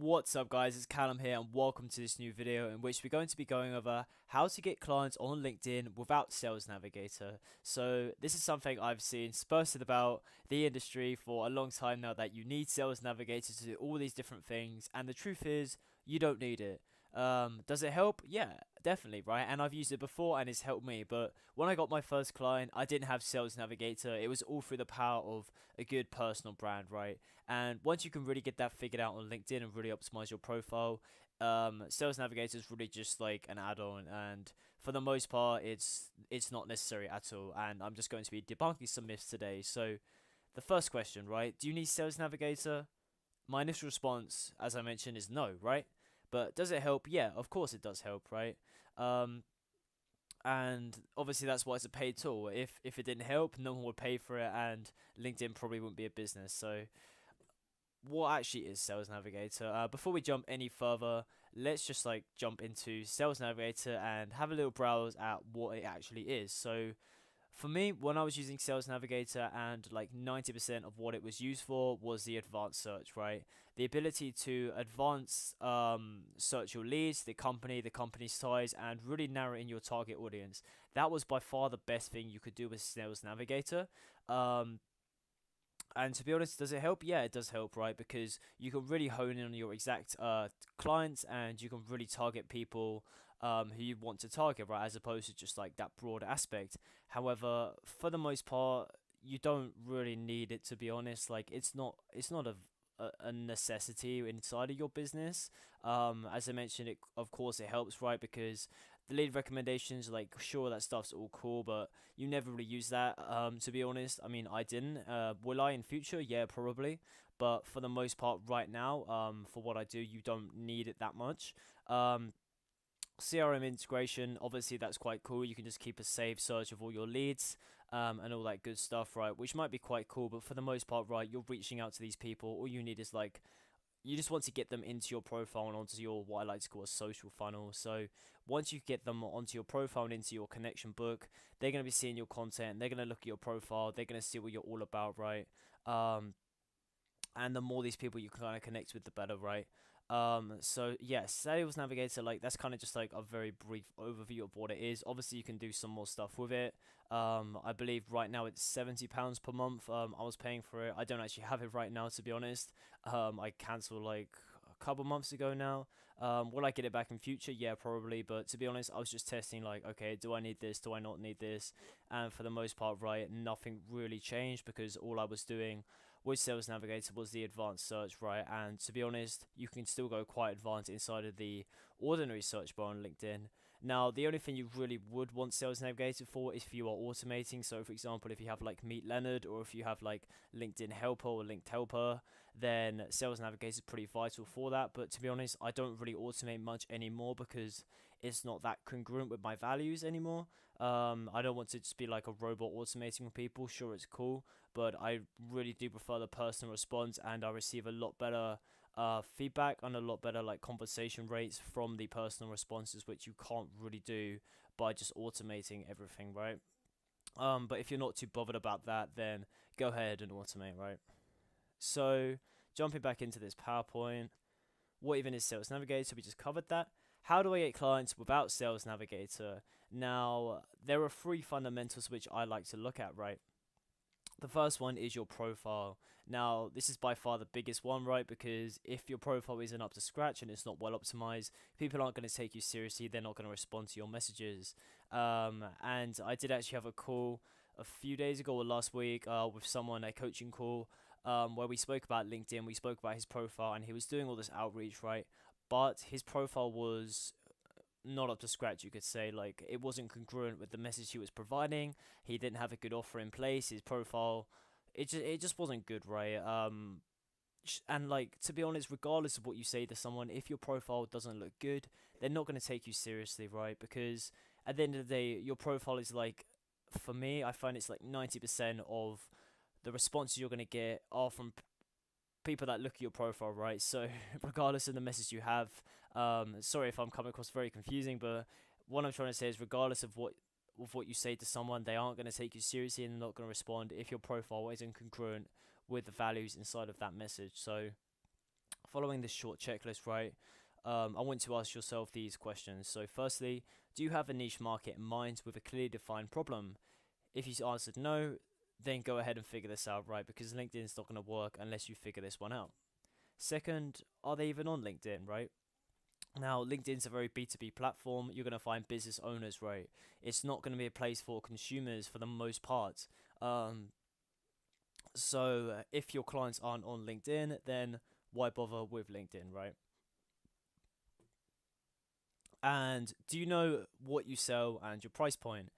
What's up guys, it's Callum here and welcome to this new video in which we're going to be going over how to get clients on LinkedIn without Sales Navigator. So this is something I've seen posted about the industry for a long time now, that you need Sales Navigator to do all these different things, and the truth is you don't need it. Does it help? Yeah, definitely, right? And I've used it before and it's helped me, but when I got my first client, I didn't have Sales Navigator. It was all through the power of a good personal brand, right? And once you can really get that figured out on LinkedIn and really optimize your profile, Sales Navigator is really just like an add-on, and for the most part, it's not necessary at all. And I'm just going to be debunking some myths today. So, the first question, right? Do you need Sales Navigator? My initial response, as I mentioned, is no, right? But does it help? Yeah, of course it does help, right? Um, and obviously that's why it's a paid tool. If it didn't help, no one would pay for it, and LinkedIn probably wouldn't be a business. So what actually is Sales Navigator? Before we jump any further, let's just like jump into Sales Navigator and have a little browse at what it actually is. So for me, when I was using Sales Navigator, and like 90% of what it was used for was the advanced search, right? The ability to advance search your leads, the company size, and really narrow in your target audience. That was by far the best thing you could do with Sales Navigator. And to be honest, does it help? Yeah, it does help, right? Because you can really hone in on your exact clients, and you can really target people who you want to target, right? As opposed to just like that broad aspect. However, for the most part, you don't really need it, to be honest. Like it's not a necessity inside of your business. As I mentioned, it of course it helps, right? Because the lead recommendations, like sure that stuff's all cool, but you never really use that. To be honest, I mean I didn't. Will I in future? Yeah, probably. But for the most part, right now, for what I do, you don't need it that much. CRM integration, obviously that's quite cool. You can just keep a saved search of all your leads, and all that good stuff, right? Which might be quite cool, but for the most part, right, you're reaching out to these people. All you need is like, you just want to get them into your profile and onto your, what I like to call, a social funnel. So once you get them onto your profile and into your connection book, they're going to be seeing your content, they're going to look at your profile, they're going to see what you're all about, right? And the more these people you kind of connect with, the better, right? So yeah, Sales Navigator, like that's kind of just like a very brief overview of what it is. Obviously, you can do some more stuff with it. I believe right now it's £70 per month. I was paying for it. I don't actually have it right now, to be honest. I cancelled like a couple months ago now. Will I get it back in future? Yeah, probably. But to be honest, I was just testing, like, okay, do I need this? Do I not need this? And for the most part, right, nothing really changed, because all I was doing with Sales Navigator was the advanced search, right? And to be honest, you can still go quite advanced inside of the ordinary search bar on LinkedIn. Now, the only thing you really would want Sales Navigator for is if you are automating. So, for example, if you have like Meet Leonard, or if you have like LinkedIn Helper or Linked Helper, then Sales Navigator is pretty vital for that. But to be honest, I don't really automate much anymore, because it's not that congruent with my values anymore. I don't want to just be like a robot automating with people. Sure, it's cool, but I really do prefer the personal response, and I receive a lot better feedback and a lot better like conversation rates from the personal responses, which you can't really do by just automating everything, right? But if you're not too bothered about that, then go ahead and automate, right? So jumping back into this PowerPoint, what even is Sales Navigator? We just covered that. How do I get clients without Sales Navigator? Now, there are three fundamentals which I like to look at, right? The first one is your profile. Now, this is by far the biggest one, right? Because if your profile isn't up to scratch and it's not well optimized, people aren't going to take you seriously. They're not going to respond to your messages. And I did actually have a call a few days ago or last week with someone, a coaching call, where we spoke about LinkedIn. We spoke about his profile, and he was doing all this outreach, right? But his profile was not up to scratch, you could say. Like, it wasn't congruent with the message he was providing. He didn't have a good offer in place. His profile, it just wasn't good, right? And like, to be honest, regardless of what you say to someone, if your profile doesn't look good, they're not going to take you seriously, right? Because at the end of the day, your profile is like, for me, I find it's like 90% of the responses you're going to get are from people that look at your profile, right? So regardless of the message you have, sorry if I'm coming across very confusing, but what I'm trying to say is, regardless of what you say to someone, they aren't going to take you seriously, and they're not going to respond if your profile isn't congruent with the values inside of that message. So Following this short checklist, right, I want to ask yourself these questions. So, firstly, do you have a niche market in mind with a clearly defined problem? If you answered no, then go ahead and figure this out, right? Because LinkedIn's not going to work unless you figure this one out. Second, are they even on LinkedIn, right? Now, LinkedIn's a very B2B platform. You're going to find business owners, right? It's not going to be a place for consumers for the most part. So, if your clients aren't on LinkedIn, then why bother with LinkedIn, right? And do you know what you sell and your price point?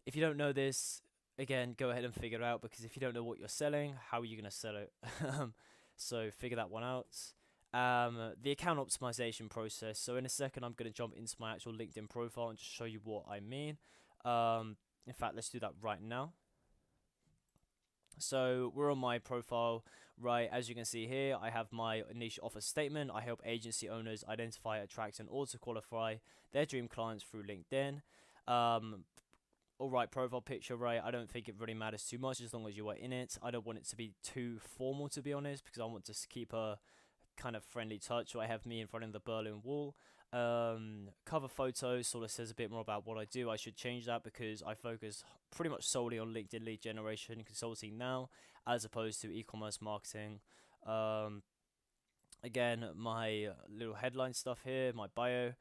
If you don't know this, again, go ahead and figure it out, because if you don't know what you're selling, how are you going to sell it? So figure that one out. The account optimization process. So in a second, I'm going to jump into my actual LinkedIn profile and just show you what I mean. In fact, let's do that right now. So we're on my profile, right? As you can see here, I have my niche offer statement. I help agency owners identify, attract, and auto qualify their dream clients through LinkedIn. Alright, profile picture, right? I don't think it really matters too much as long as you are in it. I don't want it to be too formal, to be honest, because I want to keep a kind of friendly touch. So I have me in front of the Berlin Wall. Cover photo sort of says a bit more about what I do. I should change that because I focus pretty much solely on LinkedIn lead generation consulting now, as opposed to e-commerce marketing. Again, my little headline stuff here, my bio,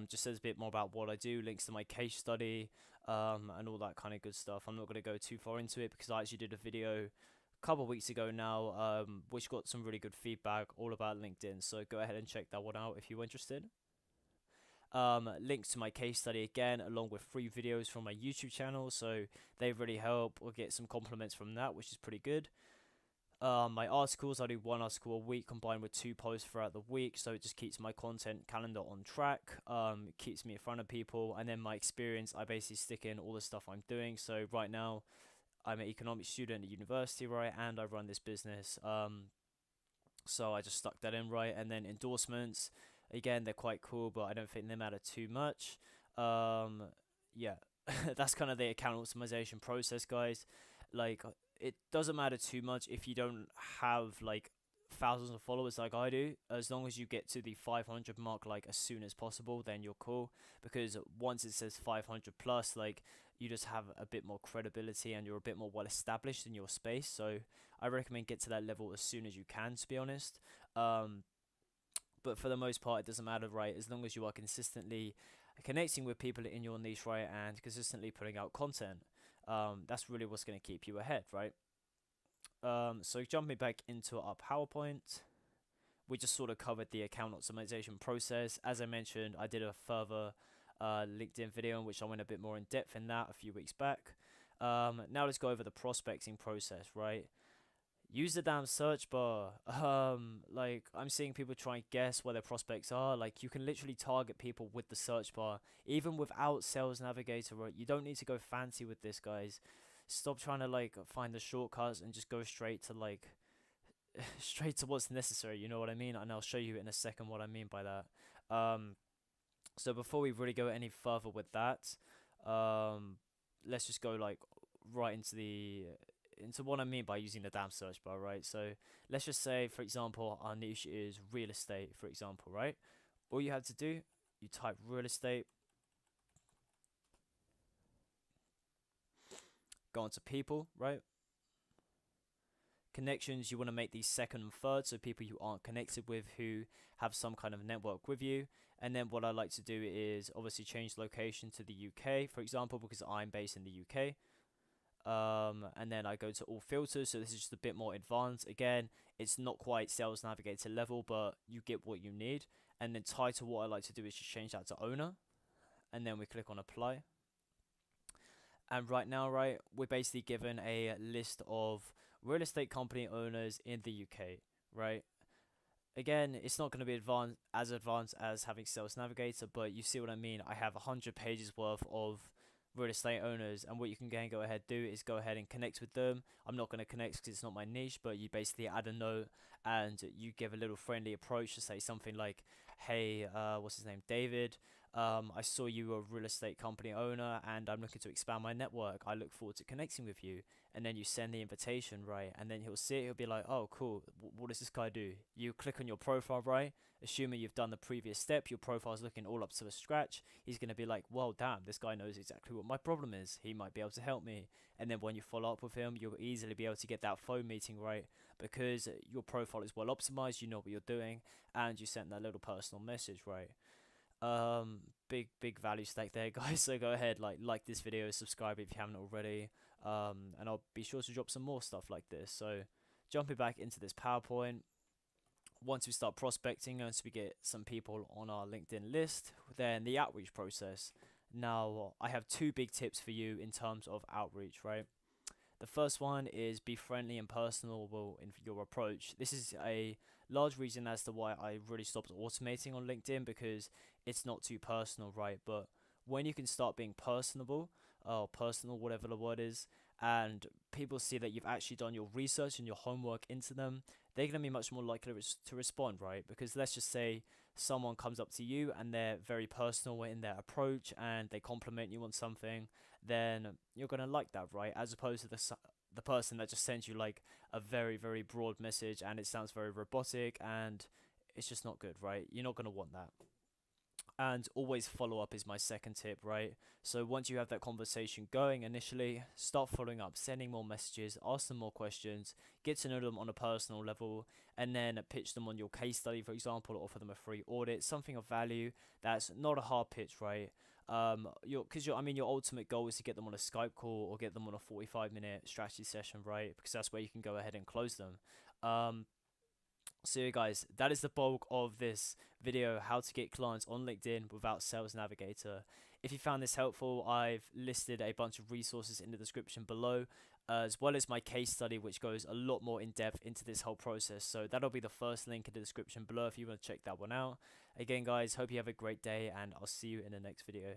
just says a bit more about what I do, links to my case study, and all that kind of good stuff. I'm not going to go too far into it because I actually did a video a couple of weeks ago now, which got some really good feedback all about LinkedIn. So go ahead and check that one out if you're interested. Links to my case study again, along with free videos from my YouTube channel. So they really help, or get some compliments from that, which is pretty good. My articles, I do one article a week combined with 2 posts throughout the week, so it just keeps my content calendar on track. It keeps me in front of people, and then my experience, I basically stick in all the stuff I'm doing. So right now, I'm an economics student at university, right, and I run this business. So I just stuck that in, right, and then endorsements, again, they're quite cool, but I don't think they matter too much. Yeah, that's kind of the account optimization process, guys. Like, it doesn't matter too much if you don't have like thousands of followers like I do. As long as you get to the 500 mark like as soon as possible, then you're cool, because once it says 500 plus, like, you just have a bit more credibility and you're a bit more well established in your space. So I recommend get to that level as soon as you can, to be honest. But for the most part, it doesn't matter, right? As long as you are consistently connecting with people in your niche, right, and consistently putting out content. That's really what's going to keep you ahead, right? So jumping back into our PowerPoint, we just sort of covered the account optimization process. As I mentioned, I did a further LinkedIn video in which I went a bit more in depth in that a few weeks back. Now let's go over the prospecting process, right? Use the damn search bar. Like, I'm seeing people try and guess where their prospects are. Like, you can literally target people with the search bar, even without Sales Navigator, right? You don't need to go fancy with this, guys. Stop trying to like find the shortcuts and just go straight to like straight to what's necessary. You know what I mean? And I'll show you in a second what I mean by that. So before we really go any further with that, let's just go like right into what I mean by using the damn search bar, right? So let's just say, for example, our niche is real estate, for example, right? All you have to do, you type real estate, go onto people, right? Connections, you want to make these second and third, so people you aren't connected with who have some kind of network with you. And then what I like to do is obviously change location to the UK, for example, because I'm based in the UK. And then I go to all filters, so this is just a bit more advanced. Again, it's not quite Sales Navigator level, but you get what you need. And then title, what I like to do is just change that to owner, and then we click on apply. And right now, right, we're basically given a list of real estate company owners in the UK, right? Again, it's not going to be advanced as having Sales Navigator, but you see what I mean. I have 100 pages worth of real estate owners, and what you can go ahead do is go ahead and connect with them. I'm not going to connect because it's not my niche, but you basically add a note and you give a little friendly approach to say something like, hey, what's his name, David, I saw you were a real estate company owner and I'm looking to expand my network. I look forward to connecting with you. And then you send the invitation, right? And then he'll see it, he'll be like, oh, cool. What does this guy do? You click on your profile, right? Assuming you've done the previous step, your profile's looking all up to the scratch. He's going to be like, well, damn, this guy knows exactly what my problem is. He might be able to help me. And then when you follow up with him, you'll easily be able to get that phone meeting, right? Because your profile is well optimized, you know what you're doing, and you sent that little personal message, right? Big value stack there, guys. So go ahead, like this video, subscribe if you haven't already, and I'll be sure to drop some more stuff like this. So jumping back into this PowerPoint, once we start prospecting, once we get some people on our LinkedIn list, then the outreach process. Now I have two big tips for you in terms of outreach, right? The first one is be friendly and personable in your approach. This is a large reason as to why I really stopped automating on LinkedIn, because it's not too personal, right? But when you can start being personable, or personal, whatever the word is, and people see that you've actually done your research and your homework into them, they're going to be much more likely to respond, right? Because let's just say someone comes up to you and they're very personal in their approach and they compliment you on something, then you're going to like that, right? As opposed to the person that just sends you like a very broad message and it sounds very robotic and it's just not good, right? You're not going to want that. And always follow up is my second tip, right? So once you have that conversation going initially, start following up, sending more messages, ask them more questions, get to know them on a personal level, and then pitch them on your case study, for example, or offer them a free audit, something of value that's not a hard pitch, right? Your ultimate goal is to get them on a Skype call or get them on a 45-minute strategy session, right? Because that's where you can go ahead and close them. So yeah, guys, that is the bulk of this video, how to get clients on LinkedIn without Sales Navigator. If you found this helpful, I've listed a bunch of resources in the description below, as well as my case study, which goes a lot more in depth into this whole process. So that'll be the first link in the description below if you want to check that one out. Again, guys, hope you have a great day and I'll see you in the next video.